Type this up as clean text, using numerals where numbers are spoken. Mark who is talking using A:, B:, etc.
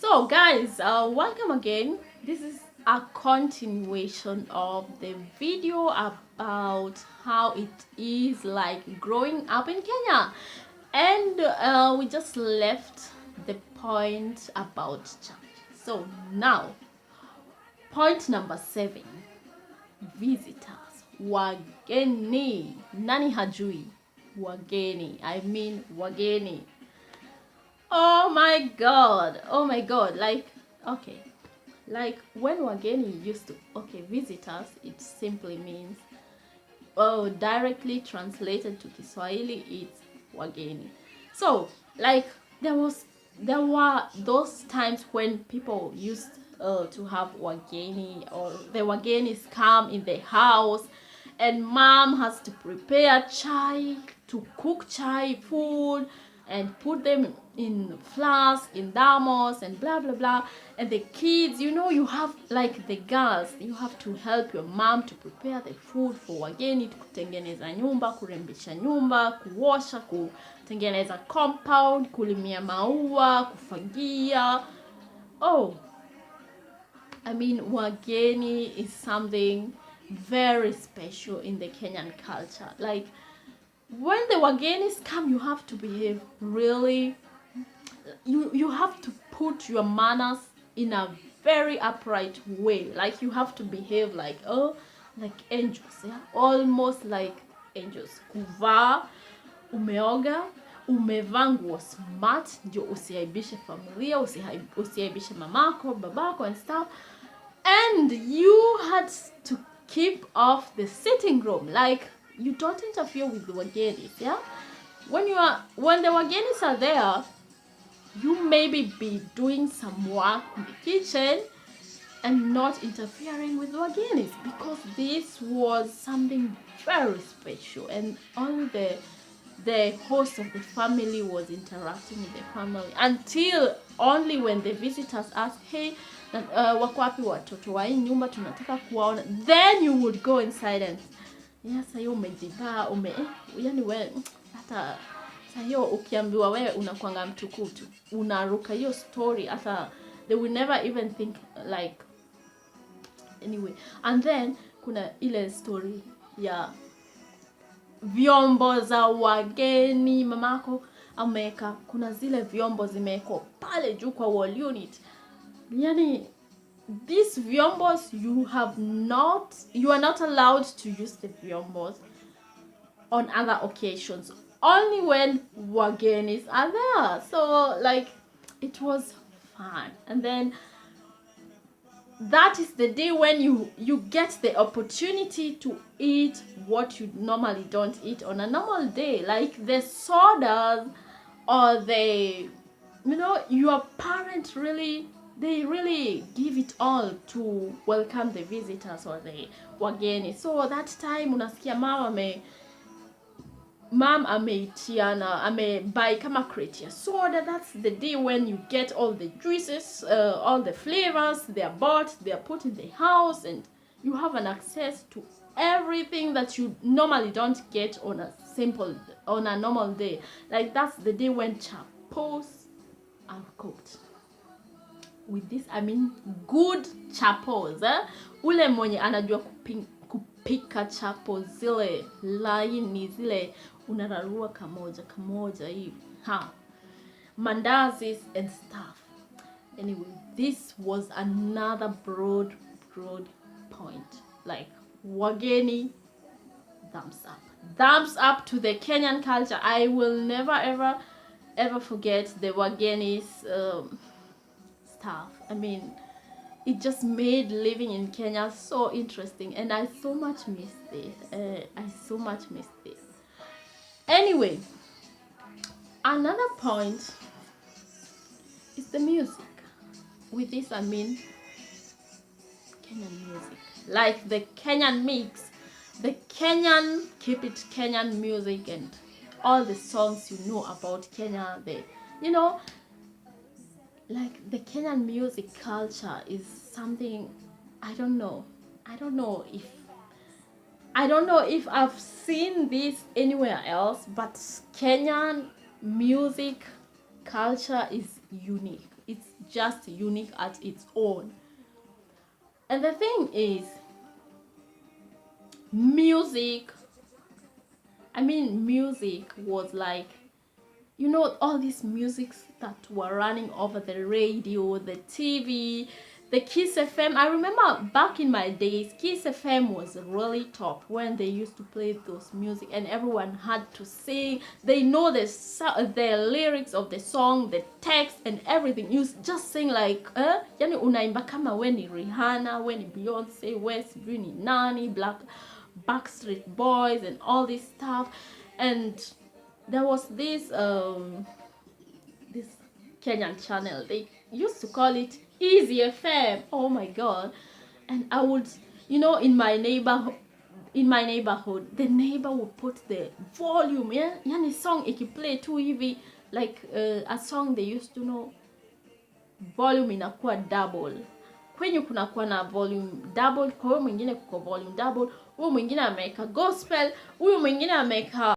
A: So guys, welcome again. This is a continuation of the video about how it is like growing up in Kenya, and we just left the point about church. So now, point number 7, visitors, wageni. Nani hajui wageni? I mean wageni. Oh my god, like, okay, like when wageni used to, okay, visitors, it simply means, oh, directly translated to Kiswahili, it's wageni. So like there were those times when people used to have wageni, or the wagenis come in the house and mom has to prepare chai, to cook chai food and put them in flask, in damos, and blah blah blah. And the kids, you have, like, the girls, you have to help your mom to prepare the food for wageni, kutengeneza nyumba, kurembesha nyumba, kuosha, kutengeneza compound, kulimia maua, kufagia. Oh, I mean, wageni is something very special in the Kenyan culture. Like, when the wagenis come, you have to behave really, you have to put your manners in a very upright way. Like, you have to behave like, oh, like angels, yeah, almost like angels. Kuvaa umeoga, umevaa nguo smart, ndio usiaibishe familia, usiaibishe mamako, babako and stuff. And you had to keep off the sitting room. Like, you don't interfere with the wagenis, yeah? When the wagenis are there, you maybe be doing some work in the kitchen and not interfering with the wagenis, because this was something very special, and only the host of the family was interacting with the family, until only when the visitors asked, hey, wako wapi watoto wa hii nyumba, tunataka kuwaona, then you would go inside and, yes, hiyo umejivaa, yani wewe hata hiyo ukiambiwa wewe unakuanga mtukutu, unaruka hiyo story, hata they will never even think, like, anyway. And then kuna ile story ya vyombo za wageni, mamako ameweka, kuna zile vyombo zimewekwa pale juu kwa wall unit. Yani, these vyombos, you are not allowed to use the vyombos on other occasions, only when wagenis are there. So, like, it was fun. And then that is the day when you get the opportunity to eat what you normally don't eat on a normal day, like the sodas, or your parents they really give it all to welcome the visitors or the wageni. So that time unasikia mom buy kama crate ya soda. That's the day when you get all the juices, all the flavors, they are bought, they are put in the house, and you have an access to everything that you normally don't get on a normal day. Like, that's the day when chapos are cooked. With this, I mean good chapos, ule mwenye anajua kupika chapos, zile laini, zile unararua kamoja hivi, mandazis and stuff. Anyway, this was another broad point. Like, wageni, thumbs up to the Kenyan culture. I will never ever forget the wagenis stuff. I mean, it just made living in Kenya so interesting, and I so much miss this. Anyway, another point is the music. With this, I mean Kenyan music, like the Kenyan mix, the Kenyan, keep it Kenyan music, and all the songs you know about Kenya. Like, the Kenyan music culture is something, I don't know if I've seen this anywhere else, but Kenyan music culture is unique. It's just unique at its own. And the thing is, music was like, you know, all these musics that were running over the radio, the TV, the Kiss FM. I remember back in my days, Kiss FM was really top when they used to play those music and everyone had to sing. They know the lyrics of the song, the text and everything. You just sing like, yani unaimba kama we ni Rihanna, we ni Beyonce, we sijui ni nani, Backstreet Boys and all this stuff. And there was this Kenyan channel, they used to call it Easy FM. Oh my god. And I would, you know, in my neighborhood, the neighbor would put the volume, yeah, yani song ikiplay tu hivi, like a song they used to know, volume inakuwa double. Kwenye kunakuwa na volume double, kwa huyo mwingine kuko volume double, huyo mwingine ameweka gospel, huyo mwingine ameweka